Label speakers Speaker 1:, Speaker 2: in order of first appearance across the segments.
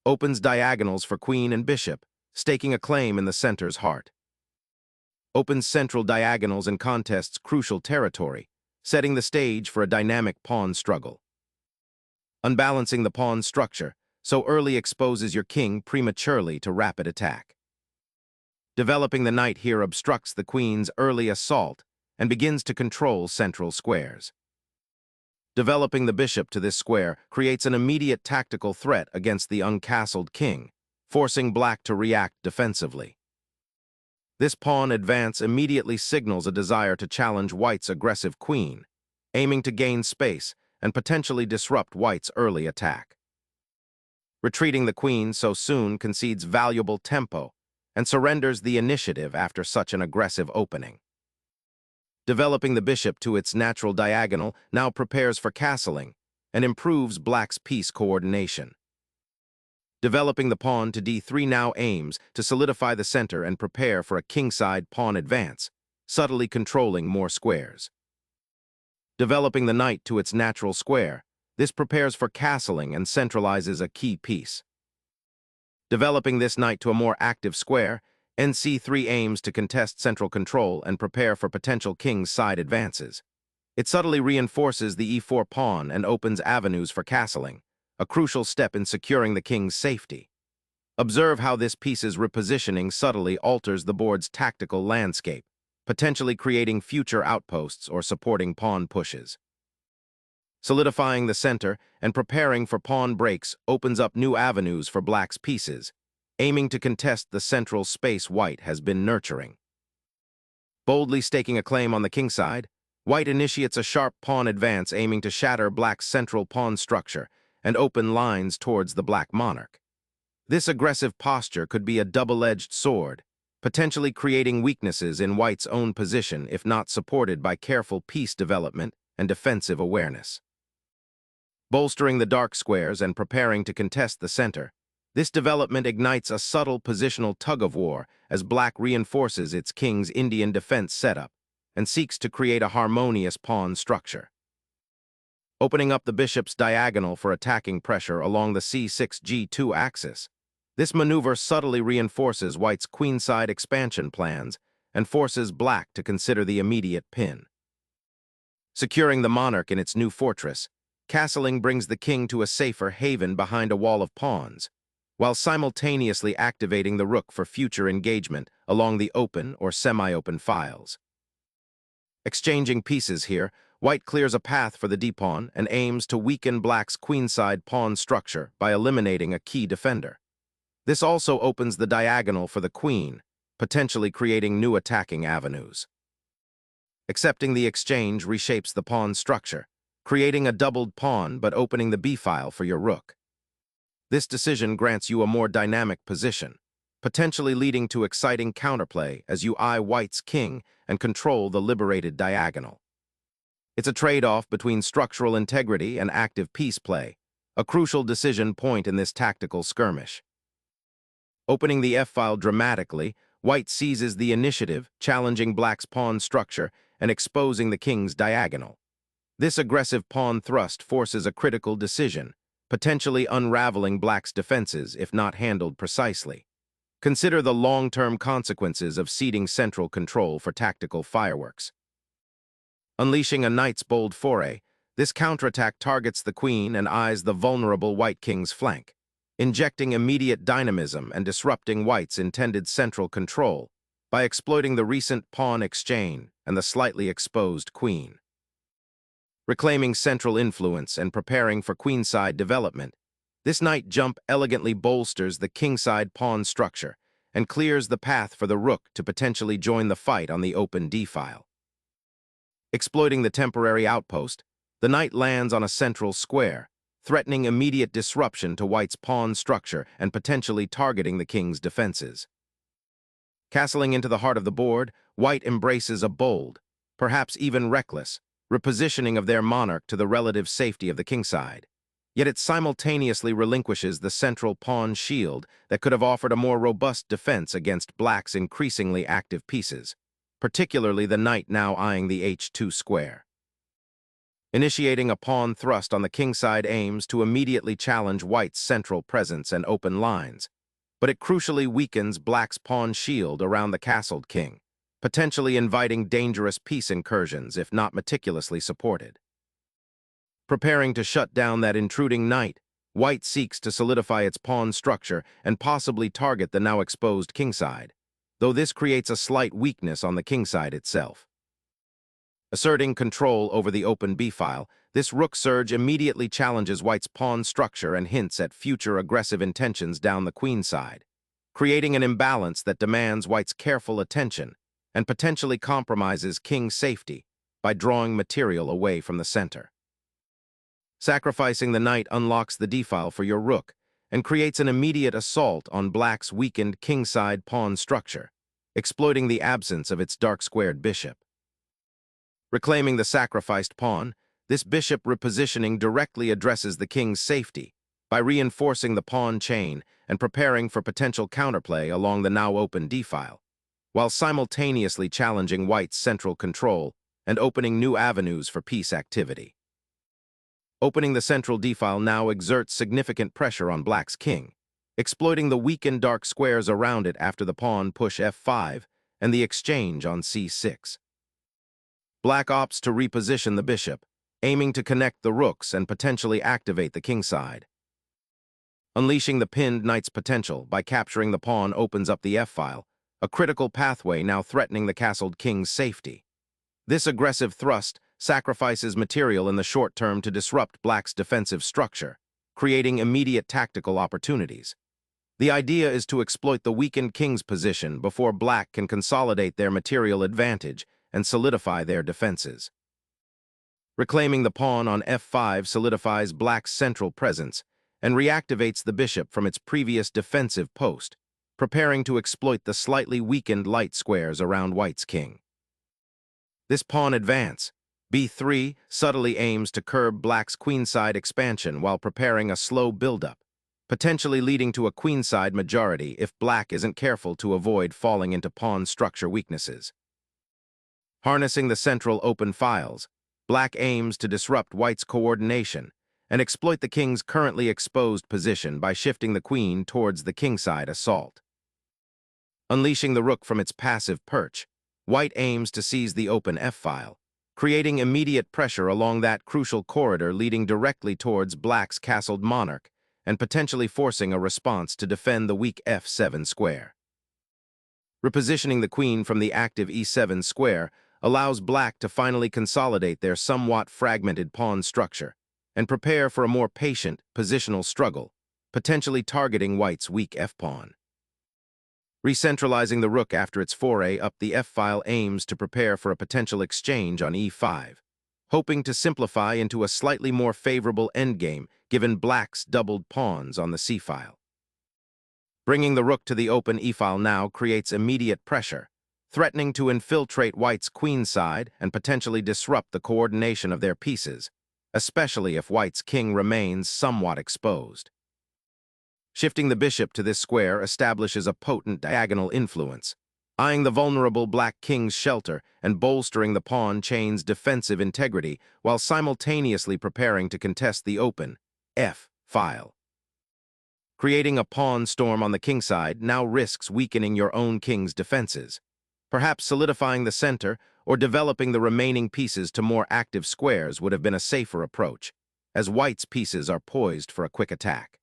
Speaker 1: opens diagonals for queen and bishop, staking a claim in the center's heart. Opens central diagonals and contests crucial territory, setting the stage for a dynamic pawn struggle. Unbalancing the pawn structure so early exposes your king prematurely to rapid attack. Developing the knight here obstructs the queen's early assault and begins to control central squares. Developing the bishop to this square creates an immediate tactical threat against the uncastled king, forcing black to react defensively. This pawn advance immediately signals a desire to challenge white's aggressive queen, aiming to gain space and potentially disrupt white's early attack. Retreating the queen so soon concedes valuable tempo and surrenders the initiative after such an aggressive opening. Developing the bishop to its natural diagonal now prepares for castling and improves black's piece coordination. Developing the pawn to d3 now aims to solidify the center and prepare for a kingside pawn advance, subtly controlling more squares. Developing the knight to its natural square, this prepares for castling and centralizes a key piece. Developing this knight to a more active square, nc3 aims to contest central control and prepare for potential king's side advances. It subtly reinforces the e4 pawn and opens avenues for castling, a crucial step in securing the king's safety. Observe how this piece's repositioning subtly alters the board's tactical landscape, potentially creating future outposts or supporting pawn pushes. Solidifying the center and preparing for pawn breaks opens up new avenues for black's pieces, aiming to contest the central space white has been nurturing. Boldly staking a claim on the kingside, white initiates a sharp pawn advance aiming to shatter black's central pawn structure and open lines towards the black monarch. This aggressive posture could be a double-edged sword, potentially creating weaknesses in white's own position if not supported by careful piece development and defensive awareness. Bolstering the dark squares and preparing to contest the center, this development ignites a subtle positional tug-of-war as black reinforces its king's Indian defense setup and seeks to create a harmonious pawn structure. Opening up the bishop's diagonal for attacking pressure along the c6-g2 axis, this maneuver subtly reinforces white's queenside expansion plans and forces black to consider the immediate pin. Securing the monarch in its new fortress, castling brings the king to a safer haven behind a wall of pawns, while simultaneously activating the rook for future engagement along the open or semi-open files. Exchanging pieces here, white clears a path for the d-pawn and aims to weaken black's queenside pawn structure by eliminating a key defender. This also opens the diagonal for the queen, potentially creating new attacking avenues. Accepting the exchange reshapes the pawn structure, creating a doubled pawn but opening the b-file for your rook. This decision grants you a more dynamic position, potentially leading to exciting counterplay as you eye white's king and control the liberated diagonal. It's a trade-off between structural integrity and active piece play, a crucial decision point in this tactical skirmish. Opening the f-file dramatically, white seizes the initiative, challenging black's pawn structure and exposing the king's diagonal. This aggressive pawn thrust forces a critical decision, potentially unraveling black's defenses if not handled precisely. Consider the long-term consequences of ceding central control for tactical fireworks. Unleashing a knight's bold foray, this counterattack targets the queen and eyes the vulnerable white king's flank, injecting immediate dynamism and disrupting white's intended central control by exploiting the recent pawn exchange and the slightly exposed queen. Reclaiming central influence and preparing for queenside development, this knight jump elegantly bolsters the kingside pawn structure and clears the path for the rook to potentially join the fight on the open d-file. Exploiting the temporary outpost, the knight lands on a central square, threatening immediate disruption to white's pawn structure and potentially targeting the king's defenses. Castling into the heart of the board, white embraces a bold, perhaps even reckless, repositioning of their monarch to the relative safety of the kingside. Yet it simultaneously relinquishes the central pawn shield that could have offered a more robust defense against black's increasingly active pieces, particularly the knight now eyeing the h2 square. Initiating a pawn thrust on the kingside aims to immediately challenge white's central presence and open lines, but it crucially weakens black's pawn shield around the castled king, potentially inviting dangerous piece incursions if not meticulously supported. Preparing to shut down that intruding knight, white seeks to solidify its pawn structure and possibly target the now exposed kingside, though this creates a slight weakness on the kingside itself. Asserting control over the open b-file, this rook surge immediately challenges white's pawn structure and hints at future aggressive intentions down the queen side, creating an imbalance that demands white's careful attention and potentially compromises king's safety by drawing material away from the center. Sacrificing the knight unlocks the d-file for your rook and creates an immediate assault on black's weakened kingside pawn structure, exploiting the absence of its dark-squared bishop. Reclaiming the sacrificed pawn, this bishop repositioning directly addresses the king's safety by reinforcing the pawn chain and preparing for potential counterplay along the now open d-file, while simultaneously challenging white's central control and opening new avenues for piece activity. Opening the central d-file now exerts significant pressure on black's king, exploiting the weakened dark squares around it after the pawn push f5 and the exchange on c6. Black opts to reposition the bishop, aiming to connect the rooks and potentially activate the kingside. Unleashing the pinned knight's potential by capturing the pawn opens up the f-file, a critical pathway now threatening the castled king's safety. This aggressive thrust sacrifices material in the short term to disrupt black's defensive structure, creating immediate tactical opportunities. The idea is to exploit the weakened king's position before black can consolidate their material advantage and solidify their defenses. Reclaiming the pawn on f5 solidifies black's central presence and reactivates the bishop from its previous defensive post, preparing to exploit the slightly weakened light squares around white's king. This pawn advance, b3, subtly aims to curb black's queenside expansion while preparing a slow buildup, potentially leading to a queenside majority if black isn't careful to avoid falling into pawn structure weaknesses. Harnessing the central open files, black aims to disrupt white's coordination and exploit the king's currently exposed position by shifting the queen towards the kingside assault. Unleashing the rook from its passive perch, white aims to seize the open f-file, creating immediate pressure along that crucial corridor leading directly towards black's castled monarch and potentially forcing a response to defend the weak f7 square. Repositioning the queen from the active e7 square allows black to finally consolidate their somewhat fragmented pawn structure and prepare for a more patient, positional struggle, potentially targeting white's weak f-pawn. Recentralizing the rook after its foray up the f-file aims to prepare for a potential exchange on e5, hoping to simplify into a slightly more favorable endgame given black's doubled pawns on the c-file. Bringing the rook to the open e-file now creates immediate pressure, threatening to infiltrate white's queenside and potentially disrupt the coordination of their pieces, especially if white's king remains somewhat exposed. Shifting the bishop to this square establishes a potent diagonal influence, eyeing the vulnerable black king's shelter and bolstering the pawn chain's defensive integrity while simultaneously preparing to contest the open f-file. Creating a pawn storm on the kingside now risks weakening your own king's defenses, perhaps solidifying the center or developing the remaining pieces to more active squares would have been a safer approach, as white's pieces are poised for a quick attack.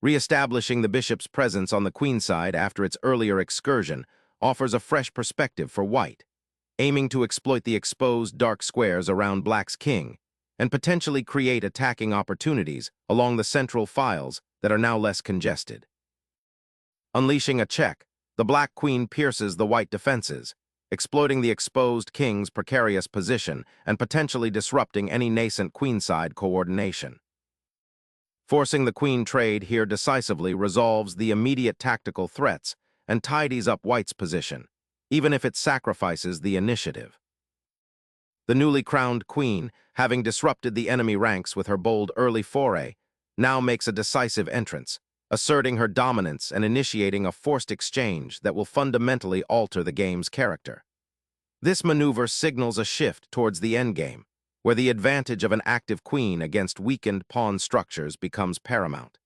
Speaker 1: Re-establishing the bishop's presence on the queenside after its earlier excursion offers a fresh perspective for white, aiming to exploit the exposed dark squares around black's king and potentially create attacking opportunities along the central files that are now less congested. Unleashing a check, the black queen pierces the white defenses, exploiting the exposed king's precarious position and potentially disrupting any nascent queenside coordination. Forcing the queen trade here decisively resolves the immediate tactical threats and tidies up white's position, even if it sacrifices the initiative. The newly crowned queen, having disrupted the enemy ranks with her bold early foray, now makes a decisive entrance, asserting her dominance and initiating a forced exchange that will fundamentally alter the game's character. This maneuver signals a shift towards the endgame, where the advantage of an active queen against weakened pawn structures becomes paramount.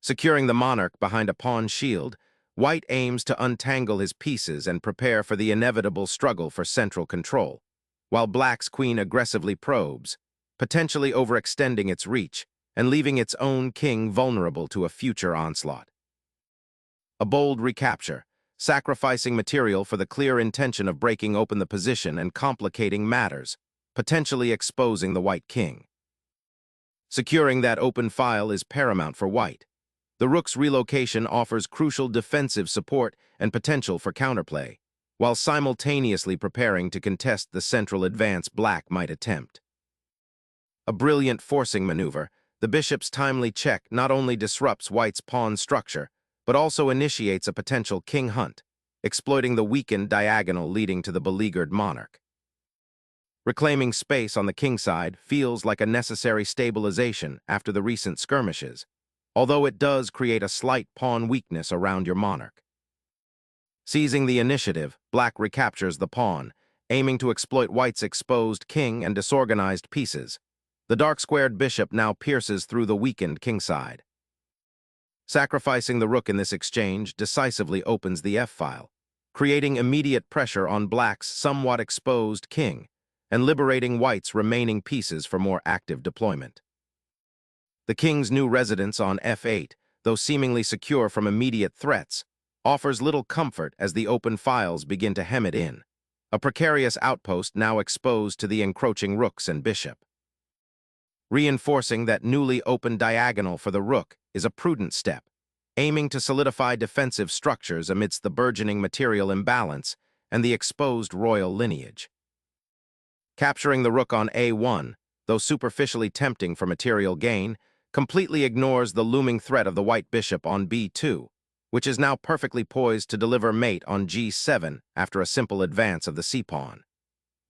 Speaker 1: Securing the monarch behind a pawn shield, white aims to untangle his pieces and prepare for the inevitable struggle for central control, while black's queen aggressively probes, potentially overextending its reach and leaving its own king vulnerable to a future onslaught. A bold recapture, sacrificing material for the clear intention of breaking open the position and complicating matters, potentially exposing the white king. Securing that open file is paramount for white. The rook's relocation offers crucial defensive support and potential for counterplay, while simultaneously preparing to contest the central advance black might attempt. A brilliant forcing maneuver, the bishop's timely check not only disrupts white's pawn structure, but also initiates a potential king hunt, exploiting the weakened diagonal leading to the beleaguered monarch. Reclaiming space on the king side feels like a necessary stabilization after the recent skirmishes, although it does create a slight pawn weakness around your monarch. Seizing the initiative, black recaptures the pawn, aiming to exploit white's exposed king and disorganized pieces. The dark-squared bishop now pierces through the weakened king side. Sacrificing the rook in this exchange decisively opens the f-file, creating immediate pressure on black's somewhat exposed king and liberating white's remaining pieces for more active deployment. The king's new residence on f8, though seemingly secure from immediate threats, offers little comfort as the open files begin to hem it in, a precarious outpost now exposed to the encroaching rooks and bishop. Reinforcing that newly opened diagonal for the rook is a prudent step, aiming to solidify defensive structures amidst the burgeoning material imbalance and the exposed royal lineage. Capturing the rook on a1, though superficially tempting for material gain, completely ignores the looming threat of the white bishop on b2, which is now perfectly poised to deliver mate on g7 after a simple advance of the c-pawn.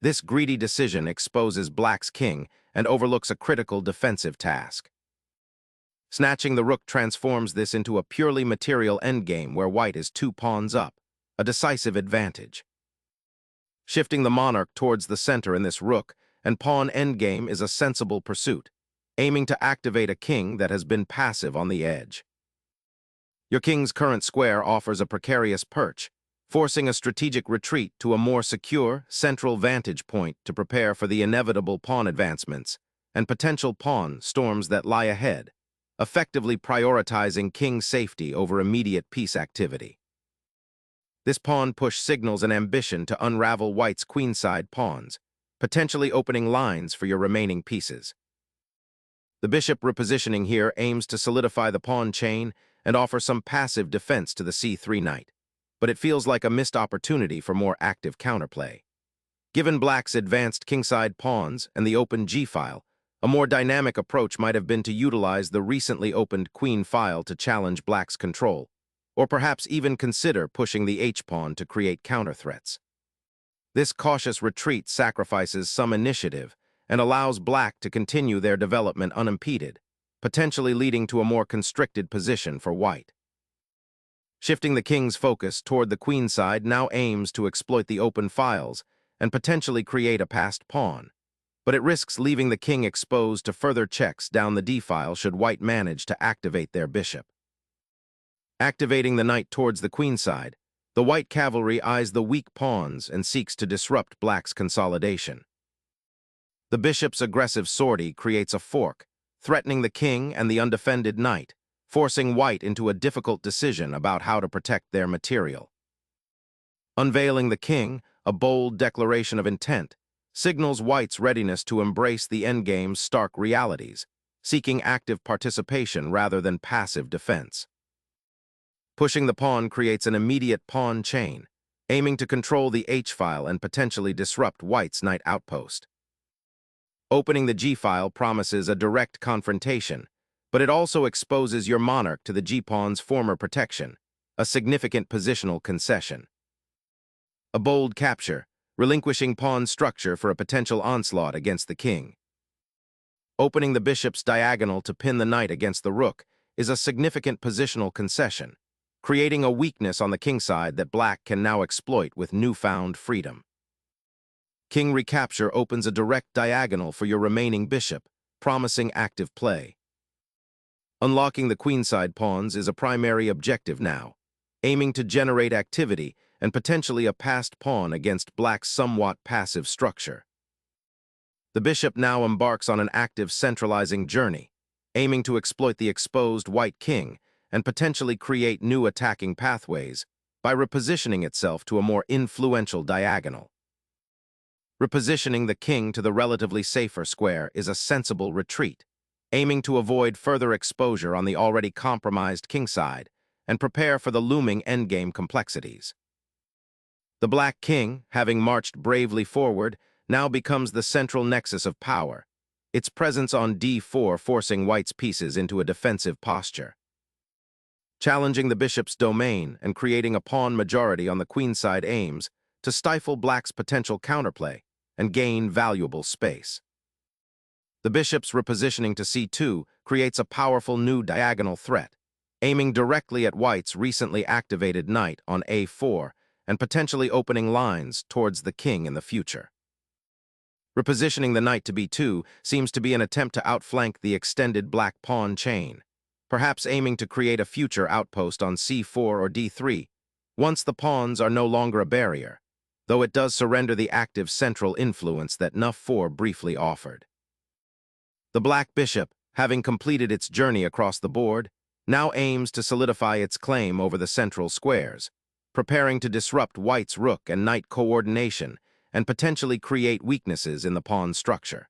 Speaker 1: This greedy decision exposes black's king and overlooks a critical defensive task. Snatching the rook transforms this into a purely material endgame where white is 2 pawns up, a decisive advantage. Shifting the monarch towards the center in this rook and pawn endgame is a sensible pursuit, aiming to activate a king that has been passive on the edge. Your king's current square offers a precarious perch, forcing a strategic retreat to a more secure, central vantage point to prepare for the inevitable pawn advancements and potential pawn storms that lie ahead, effectively prioritizing king safety over immediate peace activity. This pawn push signals an ambition to unravel white's queenside pawns, potentially opening lines for your remaining pieces. The bishop repositioning here aims to solidify the pawn chain and offer some passive defense to the c3 knight, but it feels like a missed opportunity for more active counterplay. Given black's advanced kingside pawns and the open g-file, a more dynamic approach might have been to utilize the recently opened queen file to challenge black's control, or perhaps even consider pushing the h-pawn to create counter-threats. This cautious retreat sacrifices some initiative and allows black to continue their development unimpeded, potentially leading to a more constricted position for white. Shifting the king's focus toward the queen side now aims to exploit the open files and potentially create a passed pawn, but it risks leaving the king exposed to further checks down the d-file should white manage to activate their bishop. Activating the knight towards the queen side, the white cavalry eyes the weak pawns and seeks to disrupt black's consolidation. The bishop's aggressive sortie creates a fork, threatening the king and the undefended knight, forcing white into a difficult decision about how to protect their material. Unveiling the king, a bold declaration of intent, signals white's readiness to embrace the endgame's stark realities, seeking active participation rather than passive defense. Pushing the pawn creates an immediate pawn chain, aiming to control the h-file and potentially disrupt white's knight outpost. Opening the g-file promises a direct confrontation, but it also exposes your monarch to the g-pawn's former protection, a significant positional concession. A bold capture, relinquishing pawn structure for a potential onslaught against the king. Opening the bishop's diagonal to pin the knight against the rook is a significant positional concession, creating a weakness on the king side that black can now exploit with newfound freedom. King recapture opens a direct diagonal for your remaining bishop, promising active play. Unlocking the queenside pawns is a primary objective now, aiming to generate activity and potentially a passed pawn against black's somewhat passive structure. The bishop now embarks on an active centralizing journey, aiming to exploit the exposed white king and potentially create new attacking pathways by repositioning itself to a more influential diagonal. Repositioning the king to the relatively safer square is a sensible retreat, aiming to avoid further exposure on the already compromised kingside and prepare for the looming endgame complexities. The black king, having marched bravely forward, now becomes the central nexus of power, its presence on d4 forcing white's pieces into a defensive posture. Challenging the bishop's domain and creating a pawn majority on the queenside aims to stifle black's potential counterplay and gain valuable space. The bishop's repositioning to c2 creates a powerful new diagonal threat, aiming directly at white's recently activated knight on a4 and potentially opening lines towards the king in the future. Repositioning the knight to b2 seems to be an attempt to outflank the extended black pawn chain, perhaps aiming to create a future outpost on c4 or d3, once the pawns are no longer a barrier, though it does surrender the active central influence that n4 briefly offered. The black bishop, having completed its journey across the board, now aims to solidify its claim over the central squares, preparing to disrupt white's rook and knight coordination and potentially create weaknesses in the pawn structure.